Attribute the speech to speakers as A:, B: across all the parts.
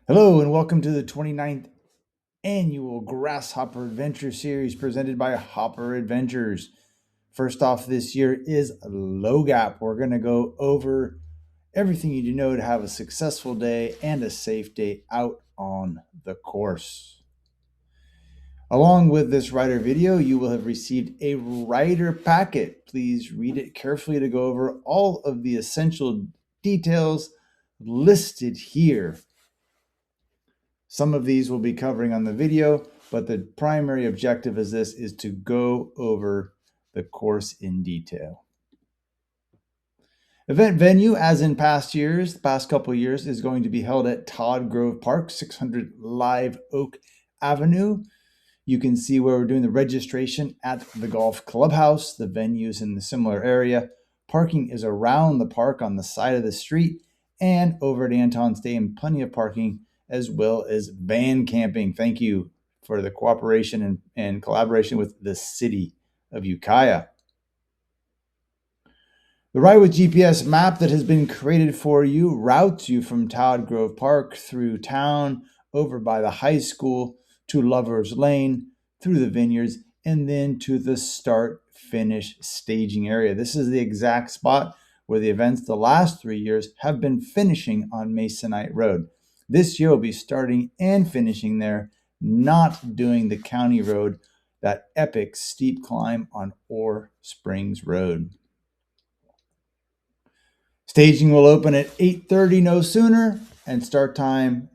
A: Hello and welcome to the 29th annual Grasshopper Adventure Series presented by Hopper Adventures. First off this year is Low Gap. We're going to go over everything you need to know to have a successful day and a safe day out on the course. Along with this rider video, you will have received a rider packet. Please read it carefully to go over all of the essential details listed here. Some of these we'll be covering on the video, but the primary objective is to go over the course in detail. Event venue, as in past years, the past couple of years, is going to be held at Todd Grove Park, 600 Live Oak Avenue. You can see where we're doing the registration at the golf clubhouse. The venue's in the similar area. Parking is around the park on the side of the street and over at Anton's Dam, plenty of parking, as well as van camping. Thank you for the cooperation and collaboration with the city of Ukiah. The Ride with GPS map that has been created for you routes you from Todd Grove Park through town, over by the high school, to Lover's Lane, through the vineyards, and then to the start-finish staging area. This is the exact spot where the events the last 3 years have been finishing on Masonite Road. This year will be starting and finishing there, not doing the county road, that epic steep climb on Ore Springs Road. Staging will open at 8:30, no sooner, and start time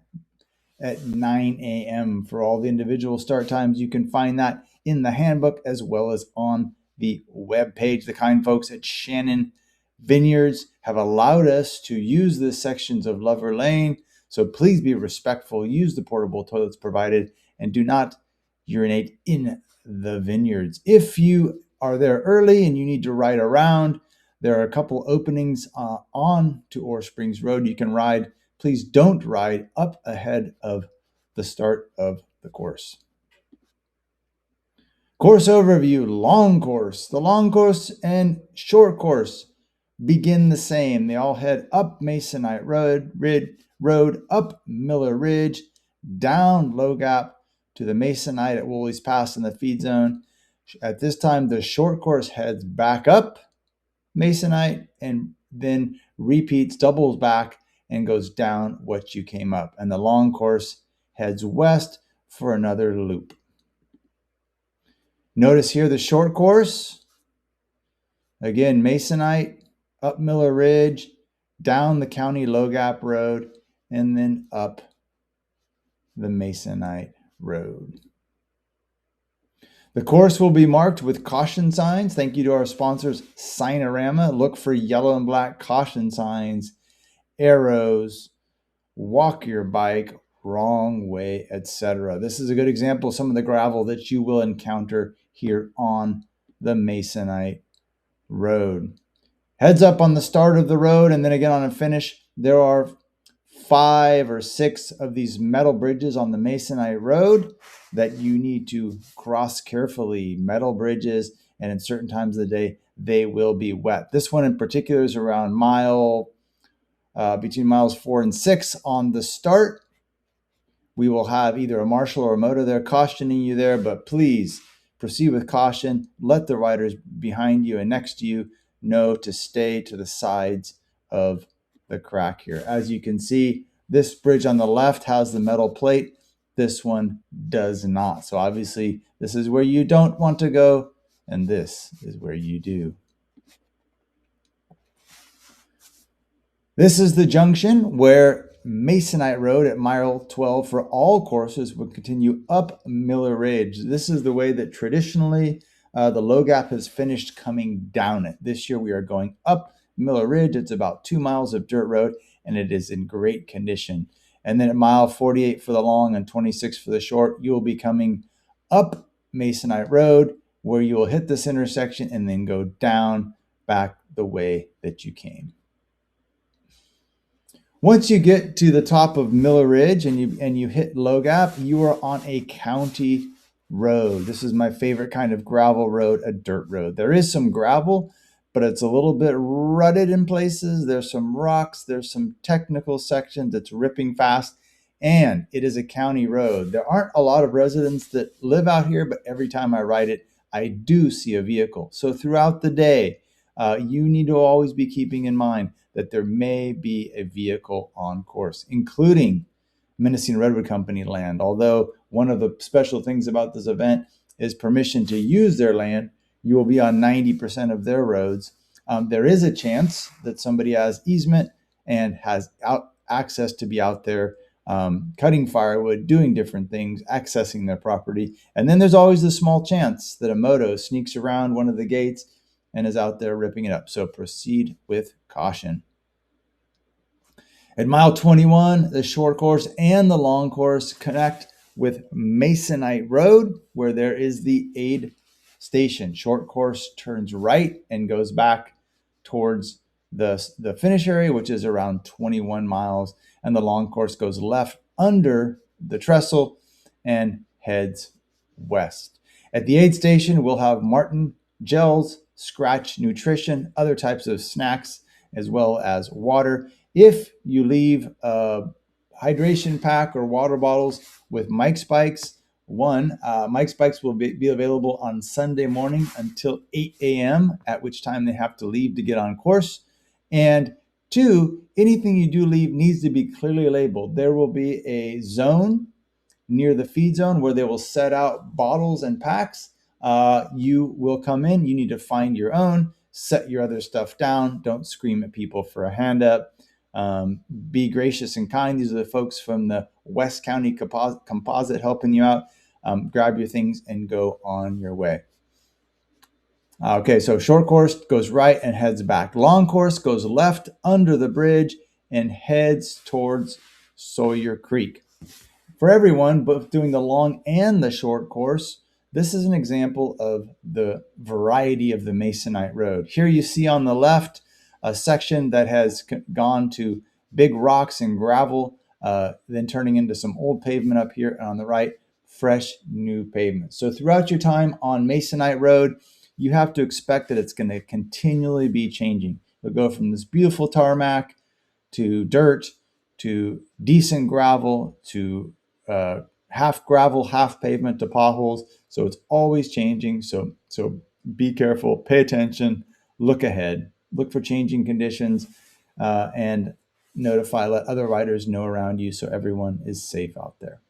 A: at 9 a.m. For all the individual start times, you can find that in the handbook as well as on the web page. The kind folks at Shannon Vineyards have allowed us to use the sections of Lover Lane, so please be respectful. Use the portable toilets provided and do not urinate in the vineyards. If you are there early and you need to ride around, there are a couple openings on to Ore Springs Road you can ride. Please don't ride up ahead of the start of the course. Course overview, long course. The long course and short course begin the same. They all head up Masonite Road, up Miller Ridge, down Low Gap to the Masonite at Wooley's Pass in the feed zone. At this time, the short course heads back up Masonite and then repeats, doubles back, and goes down what you came up. And the long course heads west for another loop. Notice here the short course, again, Masonite, up Miller Ridge, down the County Low Gap Road, and then up the Masonite Road. The course will be marked with caution signs. Thank you to our sponsors, Signorama. Look for yellow and black caution signs, arrows, walk your bike, wrong way, etc. This is a good example of some of the gravel that you will encounter here on the Masonite Road. Heads up on the start of the road, and then again on a finish, there are 5 or 6 of these metal bridges on the Masonite Road that you need to cross carefully. Metal bridges, and in certain times of the day, they will be wet. This one in particular is around between miles 4 and 6 on the start. We will have either a marshal or a motor there cautioning you there, but please proceed with caution. Let the riders behind you and next to you know to stay to the sides of the crack here. As you can see, this bridge on the left has the metal plate. This one does not. So obviously, this is where you don't want to go, and this is where you do. This is the junction where Masonite Road at mile 12 for all courses will continue up Miller Ridge. This is the way that traditionally the Low Gap has finished coming down it. This year we are going up Miller Ridge. It's about 2 miles of dirt road, and it is in great condition. And then at mile 48 for the long and 26 for the short, you will be coming up Masonite Road, where you will hit this intersection and then go down back the way that you came. Once you get to the top of Miller Ridge and you hit Low Gap, you are on a county road. This is my favorite kind of gravel road, a dirt road. There is some gravel, but it's a little bit rutted in places. There's some rocks, there's some technical sections that's ripping fast, and it is a county road. There aren't a lot of residents that live out here, but every time I ride it, I do see a vehicle. So throughout the day, you need to always be keeping in mind that there may be a vehicle on course, including Mendocino Redwood Company land. Although one of the special things about this event is permission to use their land, you will be on 90% of their roads. There is a chance that somebody has easement and has access to be out there cutting firewood, doing different things, accessing their property. And then there's always the small chance that a moto sneaks around one of the gates and is out there ripping it up. So proceed with caution. At mile 21, the short course and the long course connect with Masonite Road, where there is the aid station. Short course turns right and goes back towards the finish area, which is around 21 miles. And the long course goes left under the trestle and heads west. At the aid station, we'll have Martin gels, Scratch nutrition, other types of snacks, as well as water. If you leave a hydration pack or water bottles with Mike Spikes, Mike Spikes will be available on Sunday morning until 8 a.m., at which time they have to leave to get on course. And two, anything you do leave needs to be clearly labeled. There will be a zone near the feed zone where they will set out bottles and packs. You will come in, you need to find your own, set your other stuff down. Don't scream at people for a hand up. Be gracious and kind. These are the folks from the West County Composite helping you out. Grab your things and go on your way. Okay, so short course goes right and heads back. Long course goes left under the bridge and heads towards Sawyer Creek. For everyone, both doing the long and the short course, this is an example of the variety of the Masonite Road. Here you see on the left a section that has gone to big rocks and gravel, then turning into some old pavement up here, and on the right, fresh new pavement. So throughout your time on Masonite Road, you have to expect that it's going to continually be changing. You'll go from this beautiful tarmac to dirt to decent gravel to half gravel, half pavement to potholes. So it's always changing. So be careful, pay attention, look ahead, look for changing conditions, and let other riders know around you so everyone is safe out there.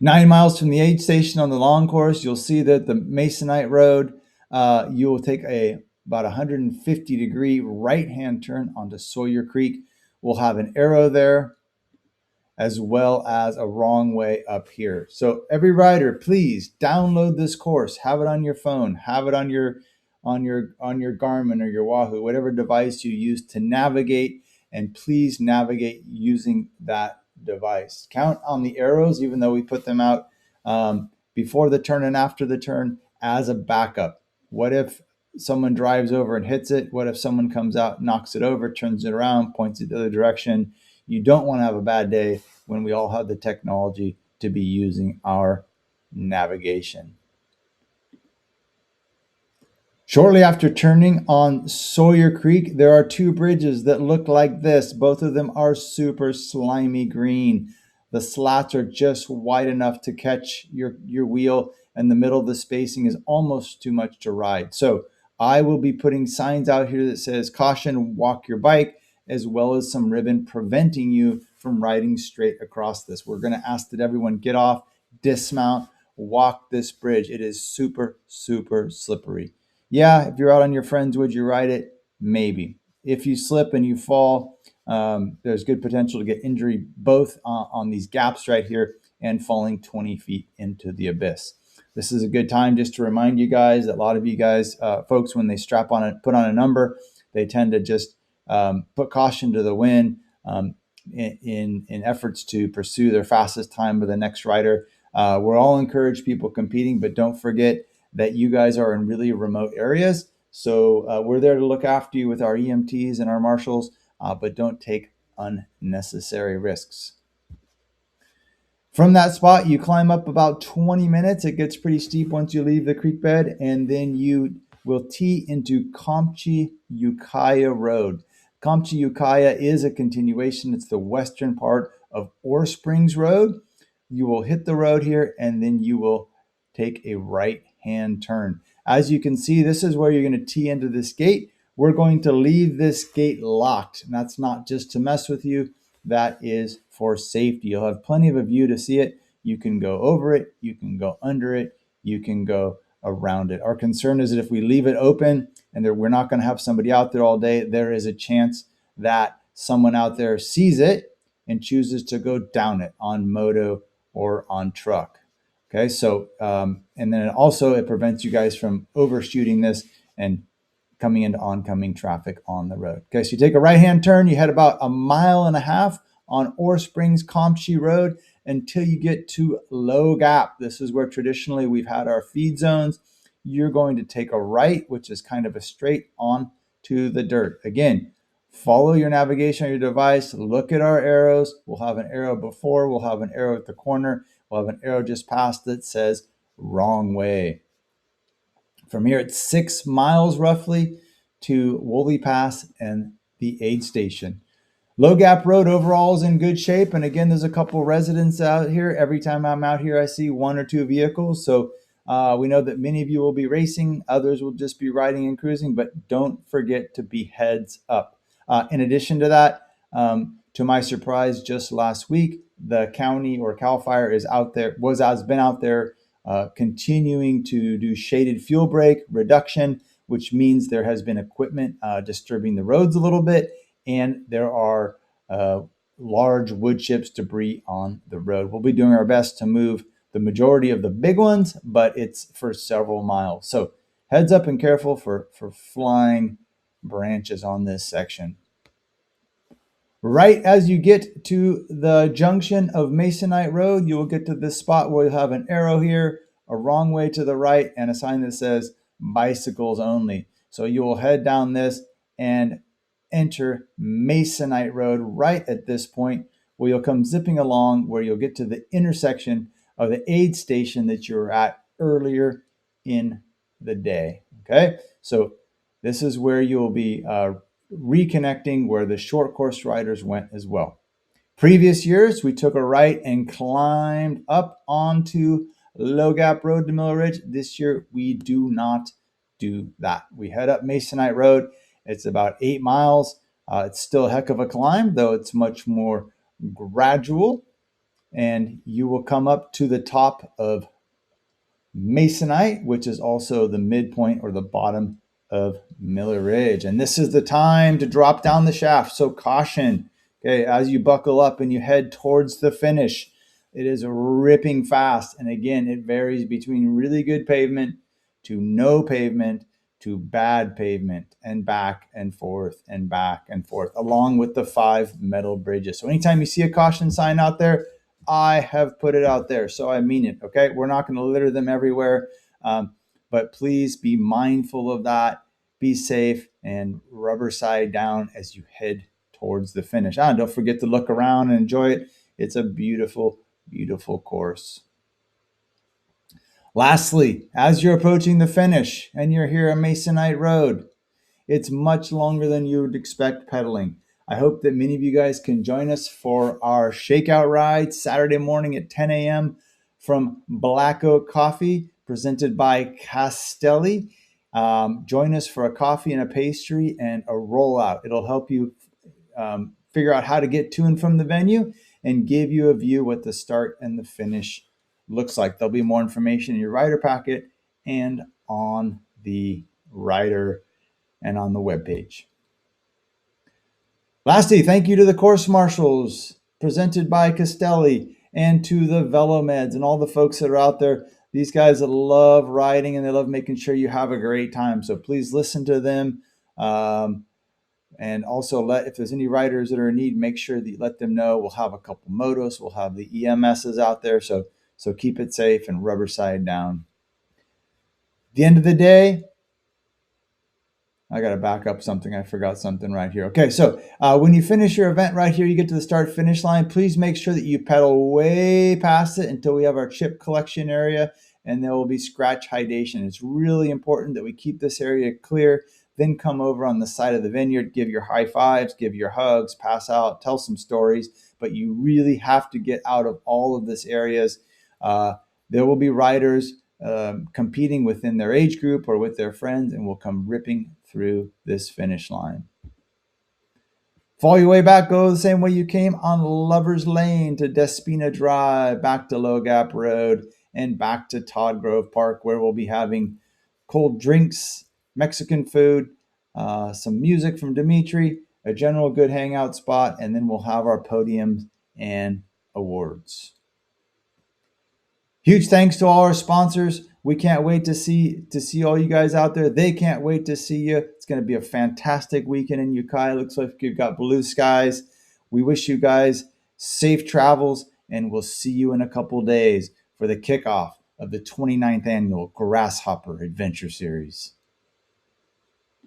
A: 9 miles from the aid station on the long course, you'll see that the Masonite Road, you will take about 150-degree right-hand turn onto Sawyer Creek. We'll have an arrow there, as well as a wrong way up here. So every rider, please download this course, have it on your phone, have it on your Garmin or your Wahoo, whatever device you use to navigate, and please navigate using that device. Count on the arrows, even though we put them out before the turn and after the turn, as a backup. What if someone drives over and hits it? What if someone comes out, knocks it over, turns it around, points it the other direction? You don't want to have a bad day when we all have the technology to be using our navigation. Shortly after turning on Sawyer Creek, there are two bridges that look like this. Both of them are super slimy green. The slats are just wide enough to catch your wheel, and the middle of the spacing is almost too much to ride. So I will be putting signs out here that says caution, walk your bike, as well as some ribbon preventing you from riding straight across this. We're going to ask that everyone get off, dismount, walk this bridge. It is super, super slippery. Yeah, if you're out on your friends, would you ride it? Maybe. If you slip and you fall, there's good potential to get injury both on these gaps right here and falling 20 feet into the abyss. This is a good time just to remind you guys that a lot of you guys, folks, when they strap on it, put on a number, they tend to just put caution to the wind in efforts to pursue their fastest time with the next rider. We're all encourage people competing, but don't forget that you guys are in really remote areas. So we're there to look after you with our EMTs and our marshals, but don't take unnecessary risks. From that spot, you climb up about 20 minutes. It gets pretty steep once you leave the creek bed, and then you will tee into Ukiah Road. Kamchi Ukiah is a continuation. It's the western part of Ore Springs Road. You will hit the road here, and then you will take a right-hand turn. As you can see, this is where you're going to tee into this gate. We're going to leave this gate locked, and that's not just to mess with you. That is for safety. You'll have plenty of a view to see it. You can go over it. You can go under it. You can go around it. Our concern is that if we leave it open and we're not going to have somebody out there all day, there is a chance that someone out there sees it and chooses to go down it on moto or on truck. Okay, so and then also it prevents you guys from overshooting this and coming into oncoming traffic on the road. Okay, so you take a right-hand turn, you head about 1.5 miles on Ore Springs Kamchi Road until you get to Low Gap. This is where traditionally we've had our feed zones. You're going to take a right, which is kind of a straight on to the dirt. Again, follow your navigation on your device. Look at our arrows. We'll have an arrow before. We'll have an arrow at the corner. We'll have an arrow just past that says wrong way. From here, it's 6 miles roughly to Woolly Pass and the aid station. Low Gap Road overall is in good shape. And again, there's a couple residents out here. Every time I'm out here, I see 1 or 2 vehicles. So we know that many of you will be racing. Others will just be riding and cruising. But don't forget to be heads up. In addition to that, to my surprise, just last week, the county or CAL FIRE is out there, has been out there continuing to do shaded fuel break reduction, which means there has been equipment disturbing the roads a little bit. And there are large wood chips debris on the road. We'll be doing our best to move the majority of the big ones, but it's for several miles. So heads up and careful for flying branches on this section. Right as you get to the junction of Masonite Road, you will get to this spot where you'll have an arrow here, a wrong way to the right, and a sign that says bicycles only. So you will head down this and enter Masonite Road right at this point, where you'll come zipping along, where you'll get to the intersection of the aid station that you were at earlier in the day. Okay, so this is where you'll be reconnecting where the short course riders went as well. Previous years, we took a right and climbed up onto Low Gap Road to Miller Ridge. This year, we do not do that. We head up Masonite Road. It's about 8 miles. It's still a heck of a climb, though it's much more gradual. And you will come up to the top of Masonite, which is also the midpoint or the bottom of Miller Ridge. And this is the time to drop down the shaft. So caution, okay, as you buckle up and you head towards the finish. It is ripping fast. And again, it varies between really good pavement to no pavement to bad pavement, and back and forth and back and forth, along with the 5 metal bridges. So anytime you see a caution sign out there, I have put it out there. So I mean it, okay? We're not going to litter them everywhere, but please be mindful of that. Be safe and rubber side down as you head towards the finish. Don't forget to look around and enjoy it. It's a beautiful, beautiful course. Lastly, as you're approaching the finish and you're here on Masonite Road, it's much longer than you would expect pedaling. I hope that many of you guys can join us for our shakeout ride Saturday morning at 10 a.m. from Black Oak Coffee, presented by Castelli. Join us for a coffee and a pastry and a rollout. It'll help you figure out how to get to and from the venue and give you a view what the start and the finish looks like. There'll be more information in your rider packet and on the rider and on the webpage. Lastly, thank you to the course marshals presented by Castelli and to the Velomeds and all the folks that are out there. These guys that love riding and they love making sure you have a great time. So please listen to them. And also if there's any riders that are in need, make sure that you let them know. We'll have a couple motos. We'll have the EMSs out there. So keep it safe and rubber side down. At the end of the day, I got to back up something. I forgot something right here. Okay, so when you finish your event right here, you get to the start-finish line. Please make sure that you pedal way past it until we have our chip collection area, and there will be scratch hydation. It's really important that we keep this area clear. then come over on the side of the vineyard, give your high fives, give your hugs, pass out, tell some stories. But you really have to get out of all of this areas. There will be riders competing within their age group or with their friends, and will come ripping through this finish line. Follow your way back, go the same way you came on Lover's Lane to Despina Drive, back to Low Gap Road, and back to Todd Grove Park, where we'll be having cold drinks, Mexican food, some music from Dimitri, a general good hangout spot, and then we'll have our podiums and awards. Huge thanks to all our sponsors. We can't wait to see all you guys out there. They can't wait to see you. It's going to be a fantastic weekend in Ukiah. Looks like you've got blue skies. We wish you guys safe travels, and we'll see you in a couple days for the kickoff of the 29th annual Grasshopper Adventure Series.